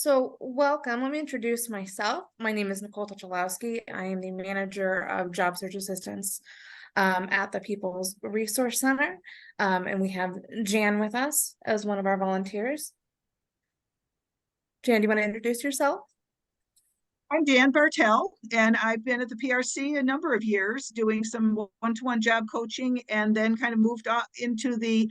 So welcome. Let me introduce myself. My name is Nicole Tucholowski. I am the manager of job search assistance at the People's Resource Center. And we have Jan with us as one of our volunteers. Jan, do you want to introduce yourself? I'm Dan Bartel, and I've been at the PRC a number of years doing some one-to-one job coaching and then kind of moved into the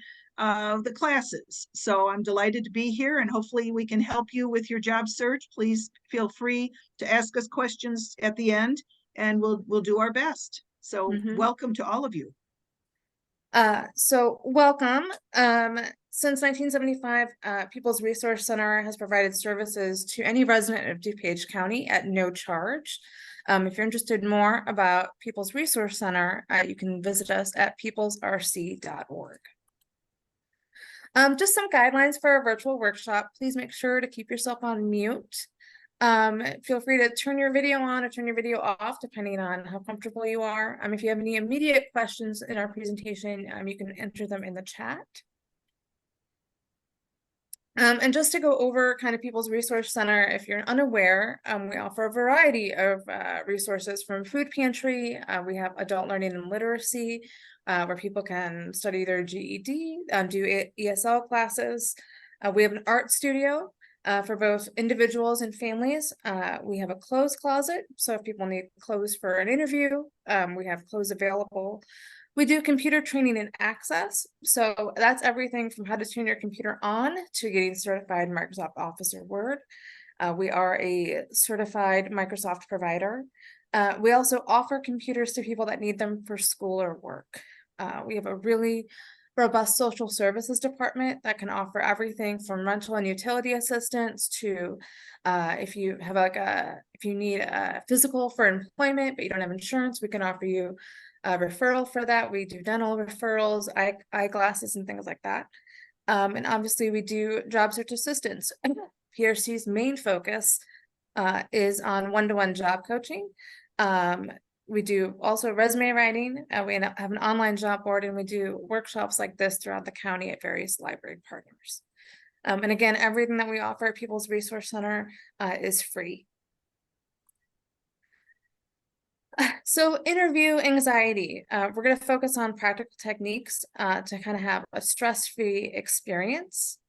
classes. So I'm delighted to be here, and hopefully we can help you with your job search. Please feel free to ask us questions at the end, and we'll do our best. So welcome to all of you. So welcome. Since 1975, People's Resource Center has provided services to any resident of DuPage County at no charge. If you're interested more about People's Resource Center, you can visit us at peoplesrc.org. Just some guidelines for a virtual workshop. Please make sure to keep yourself on mute. Feel free to turn your video on or turn your video off, depending on how comfortable you are. If you have any immediate questions in our presentation, you can enter them in the chat. And just to go over kind of People's Resource Center, if you're unaware, we offer a variety of resources from food pantry. We have adult learning and literacy, where people can study their GED, do ESL classes. We have an art studio for both individuals and families. We have a clothes closet, so if people need clothes for an interview, we have clothes available. We do computer training and access, so that's everything from how to turn your computer on to getting certified Microsoft Office or Word. We are a certified Microsoft provider. We also offer computers to people that need them for school or work. We have a really robust social services department that can offer everything from rental and utility assistance to if you need a physical for employment but you don't have insurance, we can offer you a referral for that. We do dental referrals, eyeglasses, and things like that. And obviously we do job search assistance. PRC's main focus is on one-to-one job coaching. We do also resume writing. We have an online job board, and we do workshops like this throughout the county at various library partners. And again, everything that we offer at People's Resource Center is free. So interview anxiety, we're going to focus on practical techniques to kind of have a stress-free experience.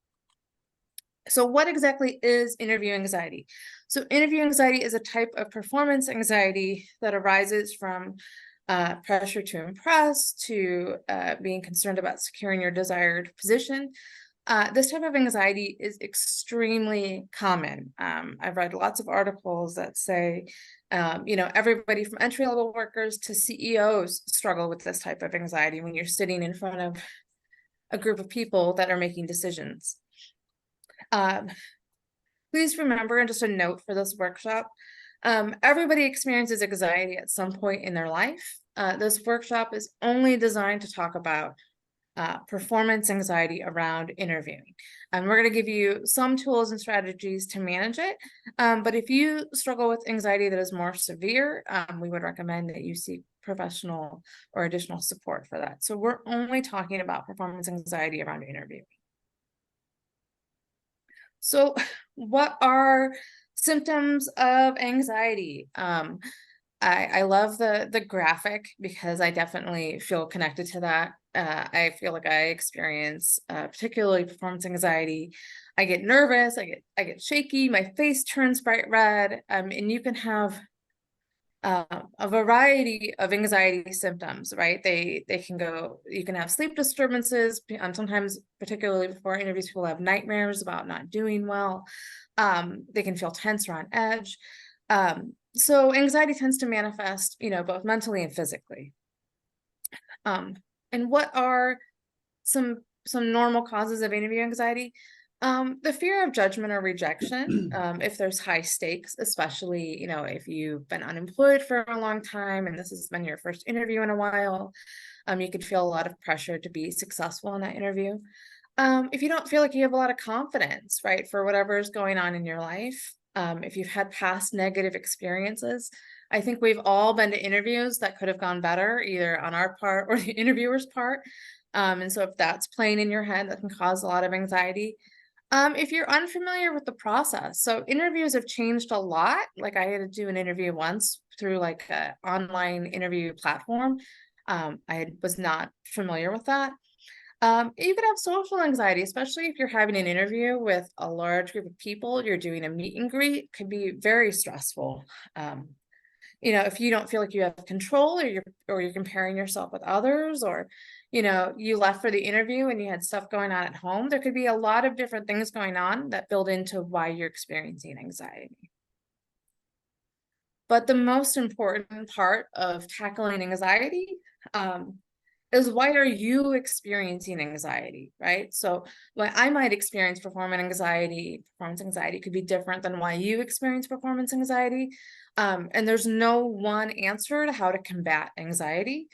So what exactly is interview anxiety? So interview anxiety is a type of performance anxiety that arises from pressure to impress, to being concerned about securing your desired position. This type of anxiety is extremely common. I've read lots of articles that say, everybody from entry-level workers to CEOs struggle with this type of anxiety when you're sitting in front of a group of people that are making decisions. Please remember, and just a note for this workshop, everybody experiences anxiety at some point in their life. This workshop is only designed to talk about performance anxiety around interviewing. And we're going to give you some tools and strategies to manage it. But if you struggle with anxiety that is more severe, we would recommend that you seek professional or additional support for that. So we're only talking about performance anxiety around interviewing. So what are symptoms of anxiety? I love the graphic because I definitely feel connected to that. I feel like I experience particularly performance anxiety. I get nervous, I get shaky, my face turns bright red, and you can have a variety of anxiety symptoms, right? They can go, you can have sleep disturbances, sometimes particularly before interviews, people have nightmares about not doing well. They can feel tense or on edge. So anxiety tends to manifest, both mentally and physically. And what are some normal causes of interview anxiety? The fear of judgment or rejection, if there's high stakes, especially, if you've been unemployed for a long time and this has been your first interview in a while, you could feel a lot of pressure to be successful in that interview. If you don't feel like you have a lot of confidence, right, for whatever is going on in your life, if you've had past negative experiences, I think we've all been to interviews that could have gone better, either on our part or the interviewer's part. And so if that's playing in your head, that can cause a lot of anxiety. If you're unfamiliar with the process, so interviews have changed a lot. Like I had to do an interview once through like a online interview platform. Was not familiar with that. You could have social anxiety, especially if you're having an interview with a large group of people, you're doing a meet and greet, could be very stressful. Um, if you don't feel like you have control, or you're comparing yourself with others, or you left for the interview and you had stuff going on at home, there could be a lot of different things going on that build into why you're experiencing anxiety. But the most important part of tackling anxiety um, is, why are you experiencing anxiety, right? So why I might experience performance anxiety could be different than why you experience performance anxiety. And there's no one answer to how to combat anxiety.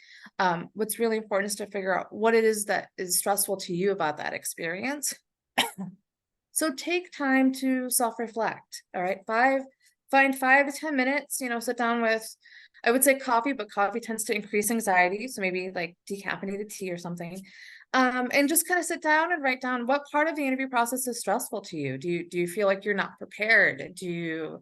What's really important is to figure out what it is that is stressful to you about that experience. So take time to self-reflect, all right? Find 5 to 10 minutes, sit down with, I would say coffee, but coffee tends to increase anxiety. So maybe like decaffeinated tea or something. And just kind of sit down and write down what part of the interview process is stressful to you. Do you feel like you're not prepared? Do you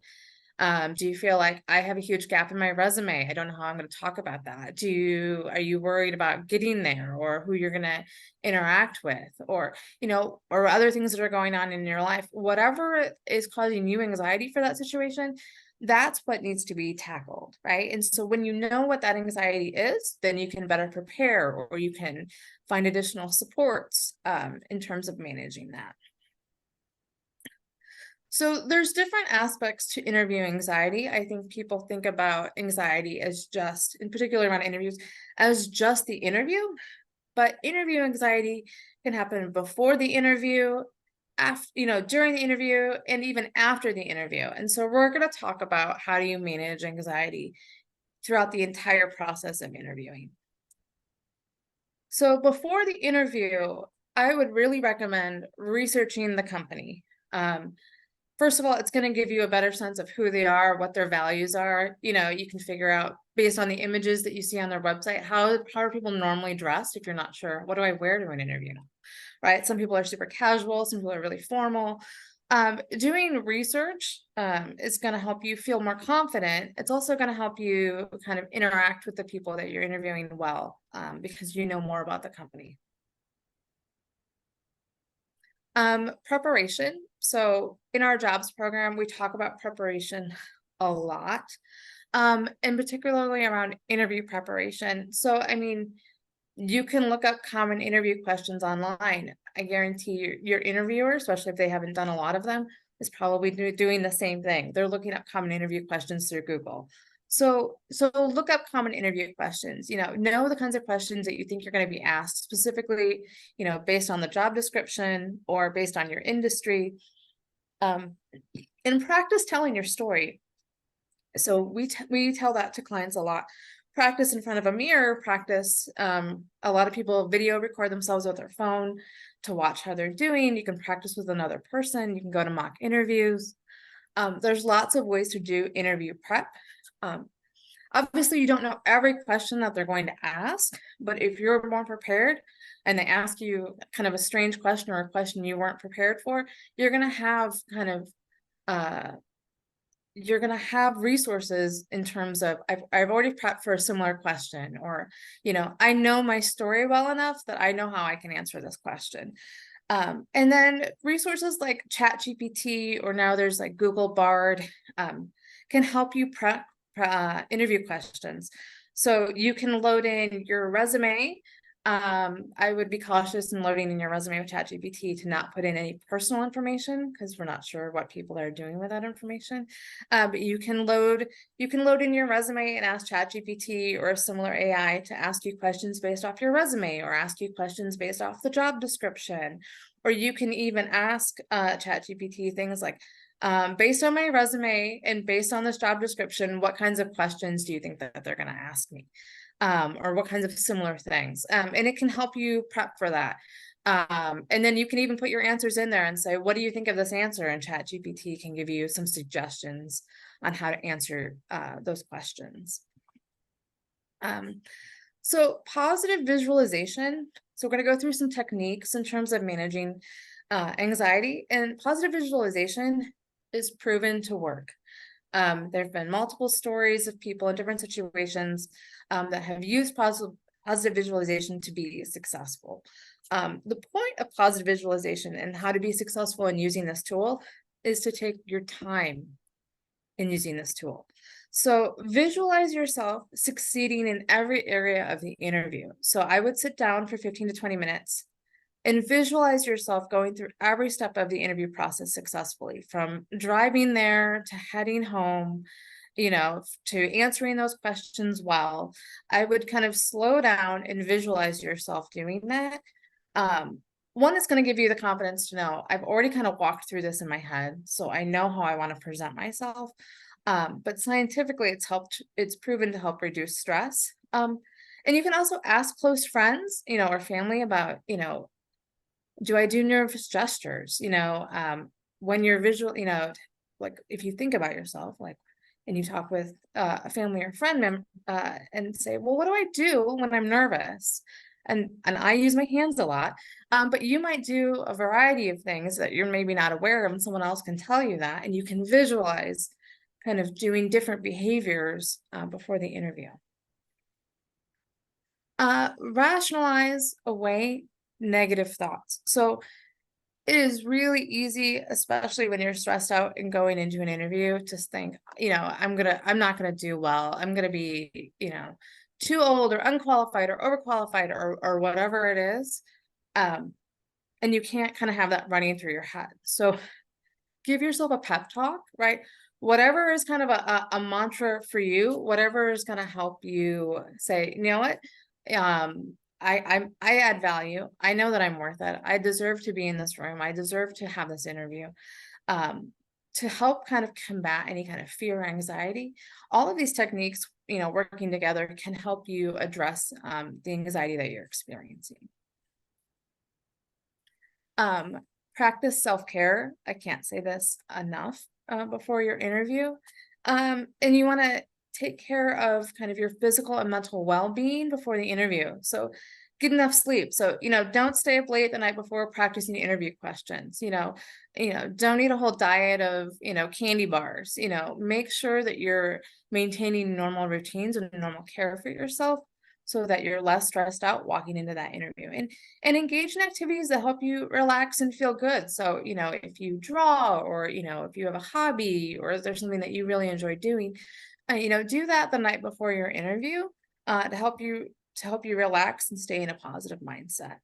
feel like, I have a huge gap in my resume, I don't know how I'm going to talk about that? Are you worried about getting there, or who you're going to interact with, or or other things that are going on in your life? Whatever is causing you anxiety for that situation, that's what needs to be tackled, right? And so when you know what that anxiety is, then you can better prepare, or you can find additional supports in terms of managing that. So there's different aspects to interview anxiety. I think people think about anxiety as just, in particular around interviews, as just the interview, but interview anxiety can happen before the interview, after, during the interview, and even after the interview. And so we're going to talk about how do you manage anxiety throughout the entire process of interviewing. So before the interview, I would really recommend researching the company. First of all, it's going to give you a better sense of who they are, what their values are. You can figure out, based on the images that you see on their website, how are people normally dressed. If you're not sure, what do I wear to an interview? Right? Some people are super casual, some people are really formal. Doing research is going to help you feel more confident. It's also going to help you kind of interact with the people that you're interviewing well, because you know more about the company. Preparation. So in our jobs program, we talk about preparation a lot, and particularly around interview preparation. So, I mean, you can look up common interview questions online. I guarantee your interviewer, especially if they haven't done a lot of them, is probably doing the same thing. They're looking up common interview questions through Google. So look up common interview questions, know the kinds of questions that you think you're going to be asked, specifically, based on the job description or based on your industry. And practice telling your story. So we tell that to clients a lot. Practice in front of a mirror, practice. A lot of people video record themselves with their phone to watch how they're doing. You can practice with another person. You can go to mock interviews. There's lots of ways to do interview prep. Obviously, you don't know every question that they're going to ask, but if you're more prepared and they ask you kind of a strange question or a question you weren't prepared for, you're going to have you're going to have resources in terms of, I've already prepped for a similar question, or, I know my story well enough that I know how I can answer this question. And then resources like ChatGPT, or now there's like Google Bard, can help you prep interview questions. So you can load in your resume. I would be cautious in loading in your resume with ChatGPT to not put in any personal information, because we're not sure what people are doing with that information. But you can load in your resume and ask ChatGPT or a similar AI to ask you questions based off your resume, or ask you questions based off the job description. Or you can even ask ChatGPT things like, based on my resume and based on this job description, what kinds of questions do you think that they're going to ask me? Or what kinds of similar things. And it can help you prep for that. And then you can even put your answers in there and say, what do you think of this answer? And ChatGPT can give you some suggestions on how to answer those questions. So positive visualization. So we're going to go through some techniques in terms of managing anxiety, and positive visualization is proven to work. There have been multiple stories of people in different situations that have used positive visualization to be successful. The point of positive visualization and how to be successful in using this tool is to take your time in using this tool. So visualize yourself succeeding in every area of the interview. So I would sit down for 15 to 20 minutes and visualize yourself going through every step of the interview process successfully, from driving there to heading home, to answering those questions well. I would kind of slow down and visualize yourself doing that. One is going to give you the confidence to know I've already kind of walked through this in my head, so I know how I want to present myself. But scientifically, it's proven to help reduce stress. And you can also ask close friends, or family about, do I do nervous gestures? When you're visual, like if you think about yourself, like, and you talk with a family or friend member and say, well, what do I do when I'm nervous? And I use my hands a lot, but you might do a variety of things that you're maybe not aware of, and someone else can tell you that, and you can visualize kind of doing different behaviors before the interview. Rationalize away negative thoughts. So it is really easy, especially when you're stressed out and going into an interview, to think, I'm not gonna do well. I'm gonna be, too old or unqualified or overqualified or whatever it is. And you can't kind of have that running through your head. So give yourself a pep talk, right? Whatever is kind of a mantra for you, whatever is going to help you say, you know what, I add value. I know that I'm worth it. I deserve to be in this room. I deserve to have this interview. To help kind of combat any kind of fear or anxiety, all of these techniques, working together can help you address the anxiety that you're experiencing. Practice self-care. I can't say this enough before your interview. And you want to take care of kind of your physical and mental well-being before the interview. So get enough sleep. So, don't stay up late the night before practicing interview questions. Don't eat a whole diet of, candy bars. Make sure that you're maintaining normal routines and normal care for yourself, so that you're less stressed out walking into that interview, and engage in activities that help you relax and feel good. So, if you draw, or, if you have a hobby, or is there something that you really enjoy doing, do that the night before your interview to help you relax and stay in a positive mindset.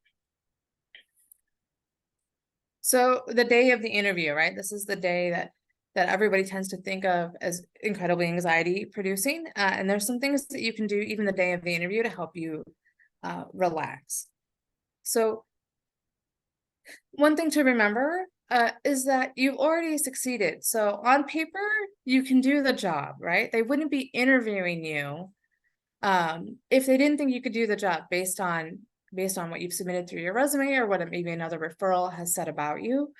So the day of the interview, right? This is the day that everybody tends to think of as incredibly anxiety producing. And there's some things that you can do even the day of the interview to help you relax. So one thing to remember is that you've already succeeded. So on paper, you can do the job, right? They wouldn't be interviewing you if they didn't think you could do the job based on what you've submitted through your resume, or what maybe another referral has said about you.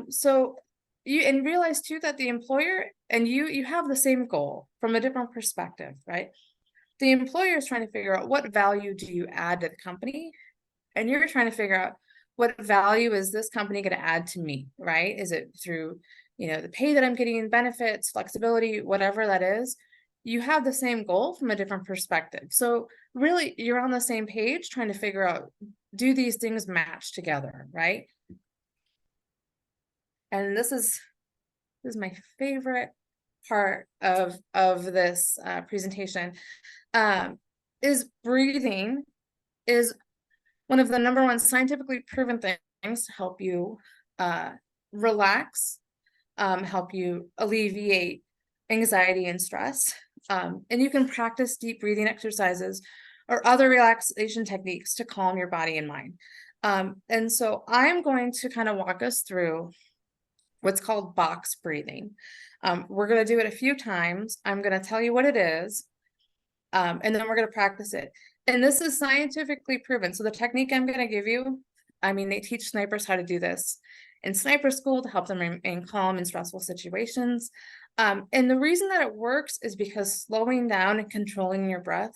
So you realize too that the employer and you have the same goal from a different perspective, right? The employer is trying to figure out what value do you add to the company, and you're trying to figure out what value is this company going to add to me, right? Is it through, the pay that I'm getting, benefits, flexibility, whatever that is? You have the same goal from a different perspective. So really, you're on the same page trying to figure out, do these things match together, right? And this is my favorite part of this presentation. Is breathing is one of the number one scientifically proven things to help you relax, help you alleviate anxiety and stress. And you can practice deep breathing exercises or other relaxation techniques to calm your body and mind. And so I'm going to kind of walk us through what's called box breathing. We're going to do it a few times. I'm going to tell you what it is, and then we're going to practice it. And this is scientifically proven. So the technique I'm going to give you, they teach snipers how to do this in sniper school to help them remain calm in stressful situations. And the reason that it works is because slowing down and controlling your breath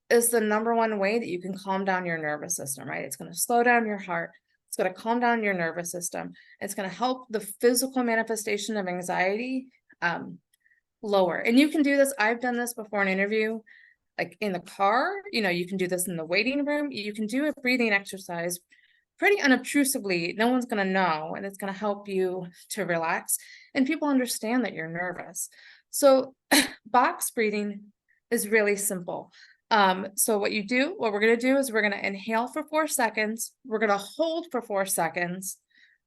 is the number one way that you can calm down your nervous system, right? It's going to slow down your heart. It's It's going to calm down your nervous system. It's going to help the physical manifestation of anxiety lower. And you can do this. I've done this before an interview, like in the car. You can do this in the waiting room. You can do a breathing exercise pretty unobtrusively. No one's going to know, and it's going to help you to relax. And people understand that you're nervous. So box breathing is really simple. So what we're going to do is we're going to inhale for 4 seconds. We're going to hold for 4 seconds.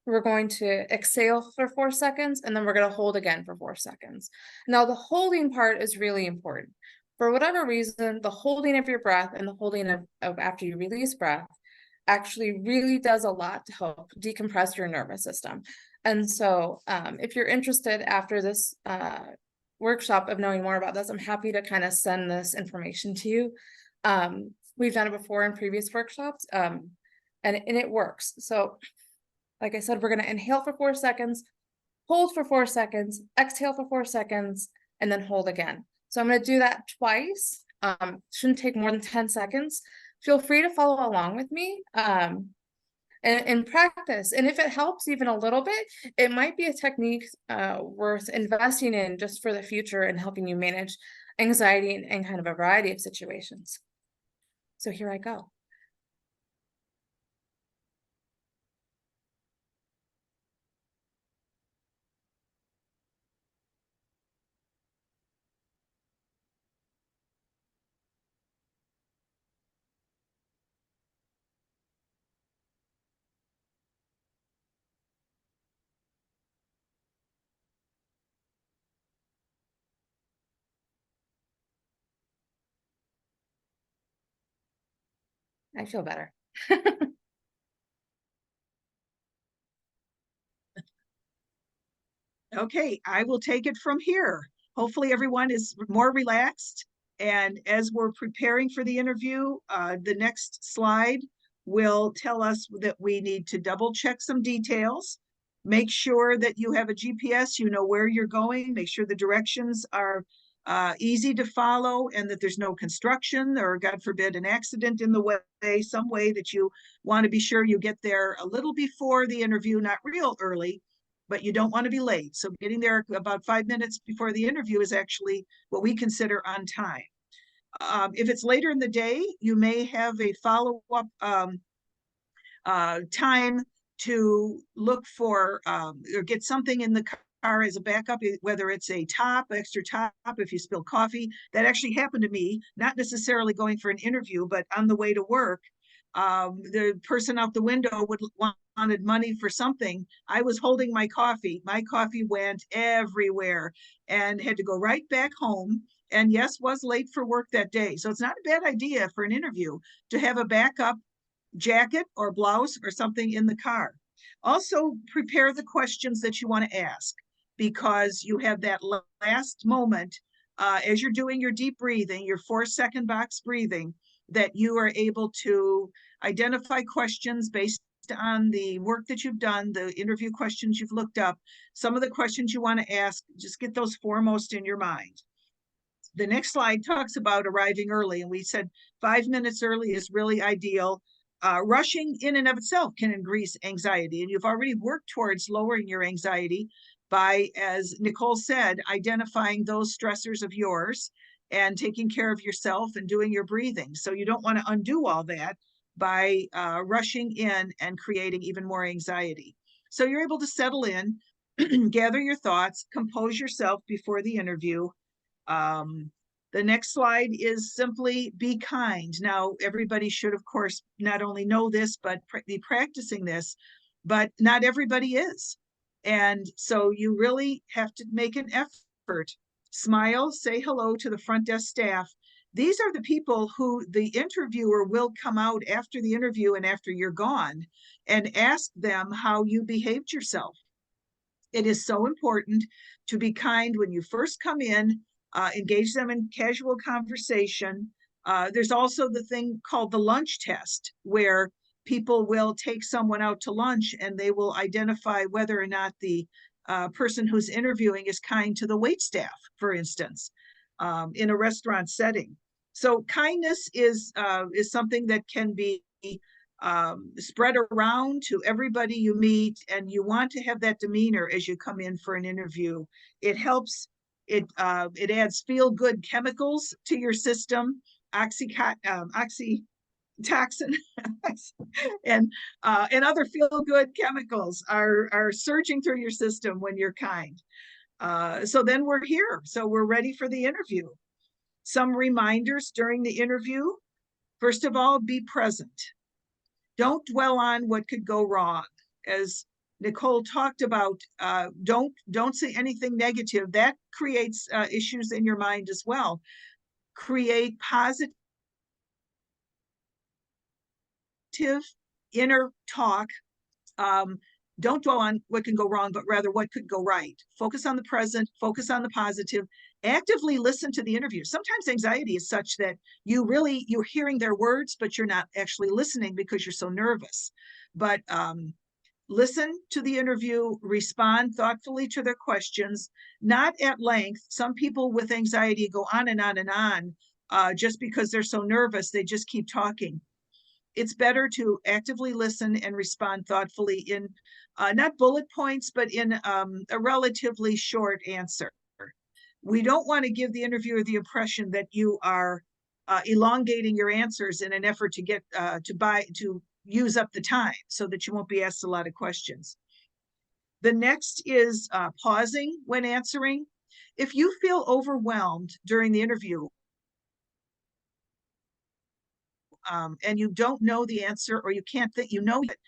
We're going to exhale for 4 seconds, and then we're going to hold again for 4 seconds. Now, the holding part is really important. For whatever reason, the holding of your breath and the holding of after you release breath actually really does a lot to help decompress your nervous system. And so if you're interested after this workshop of knowing more about this, I'm happy to kind of send this information to you. We've done it before in previous workshops, and it works. So like I said, we're going to inhale for 4 seconds, hold for 4 seconds, exhale for 4 seconds, and then hold again. So I'm going to do that twice. Shouldn't take more than 10 seconds. Feel free to follow along with me and practice. And if it helps even a little bit, it might be a technique worth investing in just for the future and helping you manage anxiety in kind of a variety of situations. So here I go. I feel better. Okay, I will take it from here. Hopefully everyone is more relaxed. And as we're preparing for the interview, the next slide will tell us that we need to double check some details. Make sure that you have a GPS, you know where you're going, make sure the directions are easy to follow and that there's no construction or, God forbid, an accident in the way, some way that you want to be sure you get there a little before the interview, not real early, but you don't want to be late. So getting there about 5 minutes before the interview is actually what we consider on time. If it's later in the day, you may have a follow-up time to look for or get something in the car as a backup, whether it's a extra top, if you spill coffee. That actually happened to me, not necessarily going for an interview, but on the way to work. The person out the window wanted money for something. I was holding my coffee. My coffee went everywhere and had to go right back home. And yes, was late for work that day. So it's not a bad idea for an interview to have a backup jacket or blouse or something in the car. Also, prepare the questions that you want to ask, because you have that last moment as you're doing your deep breathing, your 4-second box breathing, that you are able to identify questions based on the work that you've done, the interview questions you've looked up, some of the questions you want to ask, just get those foremost in your mind. The next slide talks about arriving early, and we said 5 minutes early is really ideal. Rushing in and of itself can increase anxiety, and you've already worked towards lowering your anxiety by, as Nicole said, identifying those stressors of yours and taking care of yourself and doing your breathing. So you don't want to undo all that by rushing in and creating even more anxiety. So you're able to settle in, gather your thoughts, compose yourself before the interview. The next slide is simply be kind. Now, everybody should, of course, not only know this, but be practicing this, but not everybody is. And so you really have to make an effort. Smile, say hello to the front desk staff. These are the people who the interviewer will come out after the interview and after you're gone and ask them how you behaved yourself. It is so important to be kind when you first come in, engage them in casual conversation. There's also the thing called the lunch test, where people will take someone out to lunch and they will identify whether or not the person who's interviewing is kind to the wait staff, for instance, in a restaurant setting. So kindness is something that can be spread around to everybody you meet, and you want to have that demeanor as you come in for an interview. It helps. It adds feel good chemicals to your system, oxytocin, and other feel good chemicals are surging through your system when you're kind. So then we're here. So we're ready for the interview. Some reminders during the interview. First of all, be present. Don't dwell on what could go wrong. As Nicole talked about, don't say anything negative. That creates issues in your mind as well. Create positive inner talk. Don't dwell on what can go wrong, but rather what could go right. Focus on the present, focus on the positive, actively listen to the interview. Sometimes anxiety is such that you're hearing their words, but you're not actually listening because you're so nervous. But listen to the interview, respond thoughtfully to their questions, not at length. Some people with anxiety go on and on and on just because they're so nervous, they just keep talking. It's better to actively listen and respond thoughtfully in not bullet points, but in a relatively short answer. We don't want to give the interviewer the impression that you are elongating your answers in an effort to get to use up the time so that you won't be asked a lot of questions. The next is pausing when answering. If you feel overwhelmed during the interview, and you don't know the answer, or you can't think, it,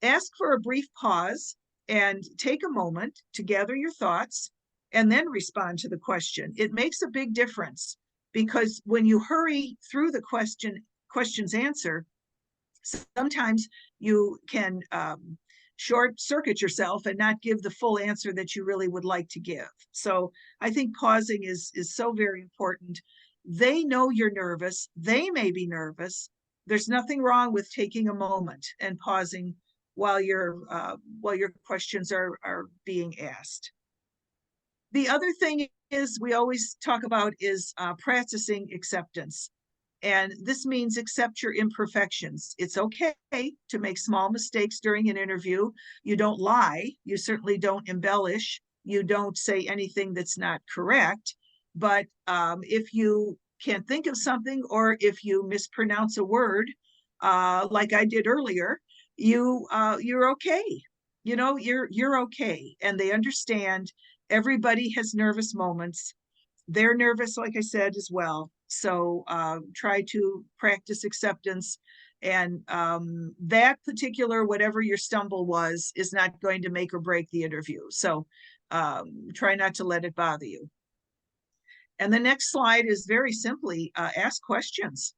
ask for a brief pause and take a moment to gather your thoughts and then respond to the question. It makes a big difference, because when you hurry through the question's answer, sometimes you can short circuit yourself and not give the full answer that you really would like to give. So I think pausing is so very important. They know you're nervous. They may be nervous. There's nothing wrong with taking a moment and pausing while your questions are being asked. The other thing is we always talk about is practicing acceptance. And this means accept your imperfections. It's okay to make small mistakes during an interview. You don't lie. You certainly don't embellish. You don't say anything that's not correct. But if you can't think of something, or if you mispronounce a word, like I did earlier, you're okay. You're okay. And they understand everybody has nervous moments. They're nervous, like I said, as well. So try to practice acceptance. And that particular, whatever your stumble was, is not going to make or break the interview. So try not to let it bother you. And the next slide is very simply ask questions.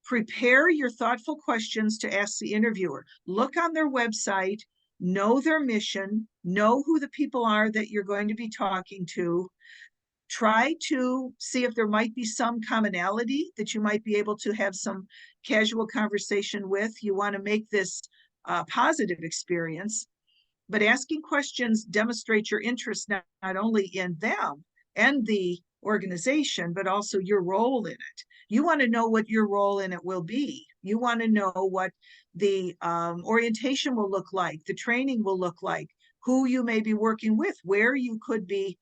Prepare your thoughtful questions to ask the interviewer. Look on their website, know their mission, know who the people are that you're going to be talking to. Try to see if there might be some commonality that you might be able to have some casual conversation with. You want to make this a positive experience, but asking questions demonstrates your interest not only in them and the organization, but also your role in it. You want to know what your role in it will be. You want to know what the orientation will look like, the training will look like, who you may be working with, where you could be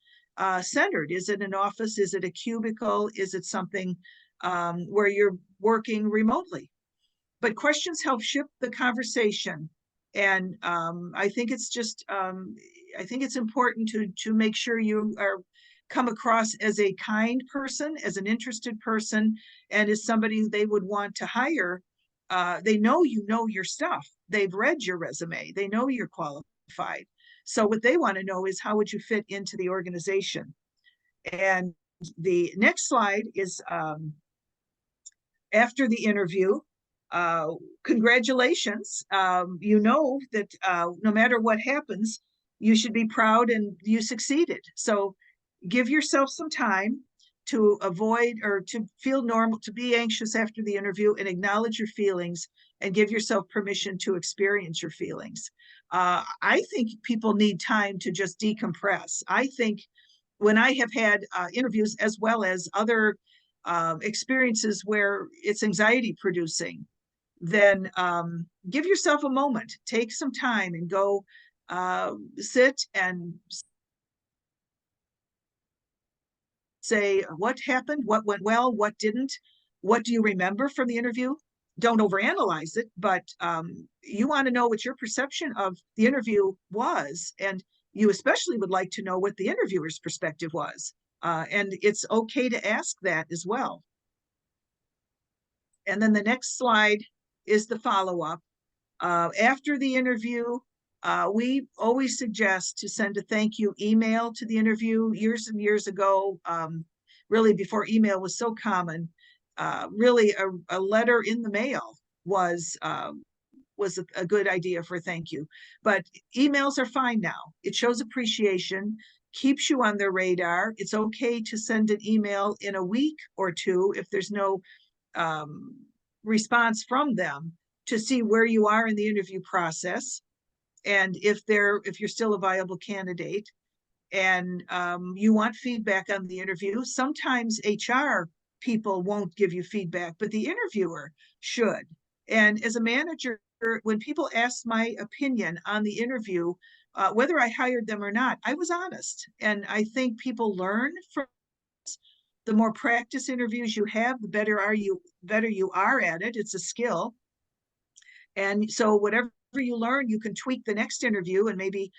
centered. Is it an office? Is it a cubicle? Is it something where you're working remotely? But questions help shift the conversation. And I think it's just, I think it's important to make sure you are come across as a kind person, as an interested person, and as somebody they would want to hire. They know you know your stuff. They've read your resume. They know you're qualified. So what they want to know is, how would you fit into the organization? And the next slide is after the interview. Congratulations. You know that no matter what happens, you should be proud and you succeeded. So give yourself some time to avoid or to feel normal, to be anxious after the interview, and acknowledge your feelings and give yourself permission to experience your feelings. I think people need time to just decompress. I think when I have had interviews as well as other experiences where it's anxiety producing, then give yourself a moment, take some time and go sit and say what happened, what went well, what didn't, what do you remember from the interview. Don't overanalyze it, but you want to know what your perception of the interview was, and you especially would like to know what the interviewer's perspective was. And it's okay to ask that as well. And then the next slide is the follow-up. After the interview, we always suggest to send a thank you email to the interview. Years and years ago, really before email was so common, really a letter in the mail was a good idea for thank you. But emails are fine now. It shows appreciation, keeps you on their radar. It's okay to send an email in a week or two if there's no response from them, to see where you are in the interview process and if you're still a viable candidate, and you want feedback on the interview. Sometimes HR people won't give you feedback, but the interviewer should. And as a manager, when people ask my opinion on the interview, whether I hired them or not, I was honest. And I think people learn from the more practice interviews you have, the better you are at it. It's a skill. And so whatever you learn, you can tweak the next interview, and maybe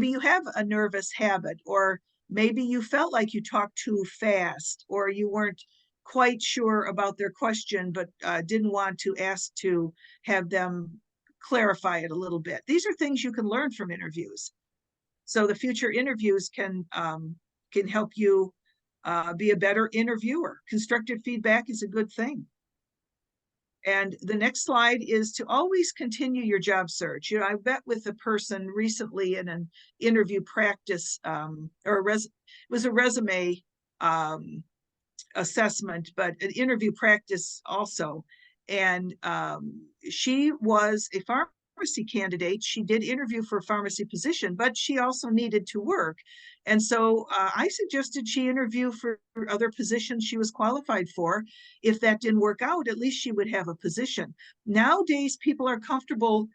you have a nervous habit, or maybe you felt like you talked too fast, or you weren't quite sure about their question, but didn't want to ask to have them clarify it a little bit. These are things you can learn from interviews. So the future interviews can help you be a better interviewer. Constructive feedback is a good thing. And the next slide is to always continue your job search. I met with a person recently in an interview practice, it was a resume assessment, but an interview practice also. And she was a pharmacy candidate. She did interview for a pharmacy position, but she also needed to work. And so I suggested she interview for other positions she was qualified for. If that didn't work out, at least she would have a position. Nowadays, people are comfortable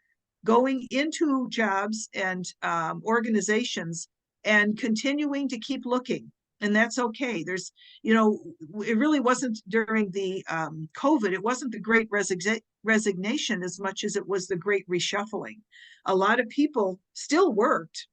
going into jobs and organizations and continuing to keep looking. And that's okay. It really wasn't during the COVID, it wasn't the great resignation as much as it was the great reshuffling. A lot of people still worked,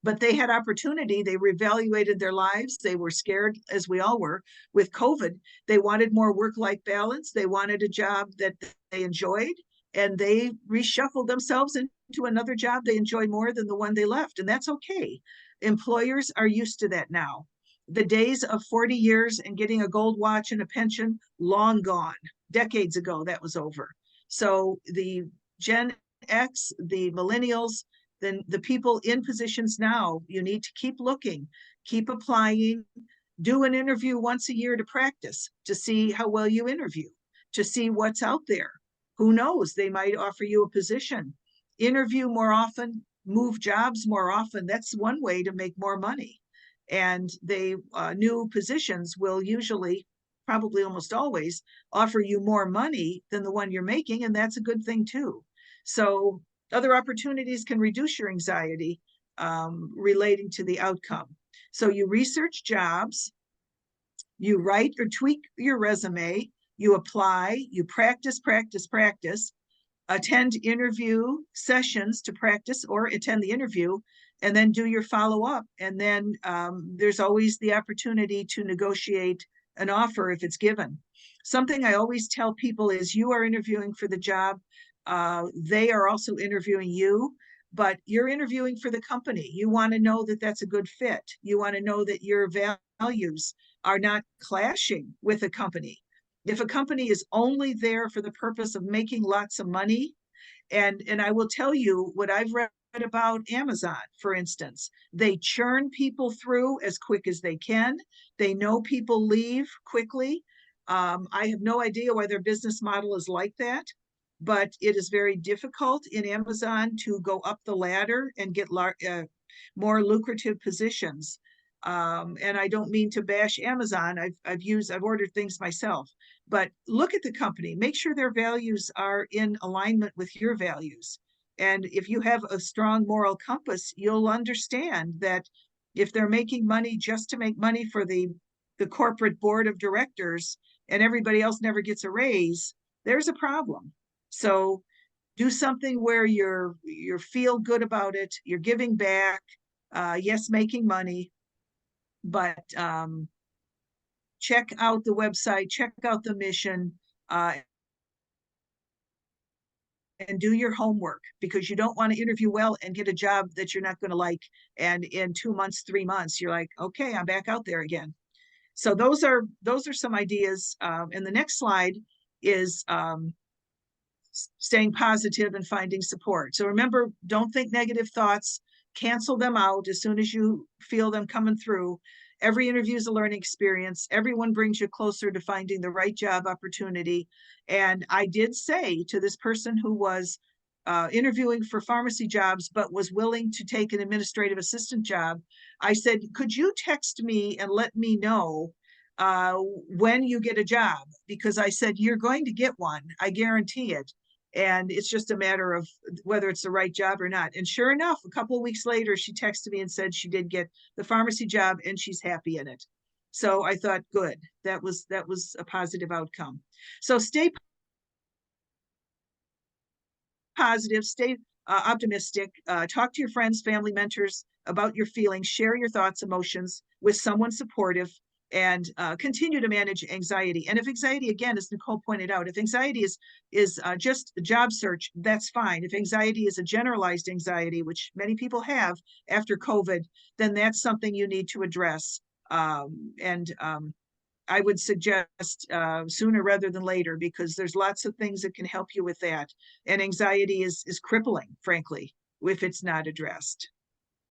but they had opportunity. They reevaluated their lives. They were scared, as we all were, with COVID. They wanted more work-life balance. They wanted a job that they enjoyed, and they reshuffled themselves into another job they enjoy more than the one they left. And that's okay. Employers are used to that now. The days of 40 years and getting a gold watch and a pension, long gone. Decades ago, that was over. So the Gen X, the millennials, then the people in positions now, you need to keep looking, keep applying, do an interview once a year to practice, to see how well you interview, to see what's out there. Who knows? They might offer you a position. Interview more often, move jobs more often. That's one way to make more money. And new positions will usually, probably almost always, offer you more money than the one you're making, and that's a good thing too. So other opportunities can reduce your anxiety relating to the outcome. So you research jobs, you write or tweak your resume, you apply, you practice, attend interview sessions to practice or attend the interview, and then do your follow-up. And then there's always the opportunity to negotiate an offer if it's given. Something I always tell people is you are interviewing for the job. They are also interviewing you, but you're interviewing for the company. You want to know that that's a good fit. You want to know that your values are not clashing with a company. If a company is only there for the purpose of making lots of money, and I will tell you what I've read about Amazon, for instance. They churn people through as quick as they can. They know people leave quickly. I have no idea why their business model is like that, but it is very difficult in Amazon to go up the ladder and get more lucrative positions. And I don't mean to bash Amazon. I've ordered things myself, but look at the company, make sure their values are in alignment with your values. And if you have a strong moral compass, you'll understand that if they're making money just to make money for the corporate board of directors and everybody else never gets a raise, there's a problem. So do something where you're feel good about it, you're giving back, yes, making money, but check out the website, check out the mission, and do your homework, because you don't want to interview well and get a job that you're not going to like. And in 2 months, 3 months, you're like, okay, I'm back out there again. So those are some ideas. And the next slide is staying positive and finding support. So remember, don't think negative thoughts, cancel them out as soon as you feel them coming through. Every interview is a learning experience. Everyone brings you closer to finding the right job opportunity. And I did say to this person who was interviewing for pharmacy jobs, but was willing to take an administrative assistant job, I said, could you text me and let me know when you get a job? Because I said, you're going to get one, I guarantee it. And it's just a matter of whether it's the right job or not. And sure enough, a couple of weeks later, she texted me and said she did get the pharmacy job and she's happy in it. So I thought, good, that was a positive outcome. So stay positive, stay optimistic, talk to your friends, family, mentors about your feelings, share your thoughts, emotions with someone supportive, and continue to manage anxiety. And if anxiety, again, as Nicole pointed out, if anxiety is just a job search, that's fine. If anxiety is a generalized anxiety, which many people have after COVID, then that's something you need to address. I would suggest sooner rather than later, because there's lots of things that can help you with that. And anxiety is crippling, frankly, if it's not addressed.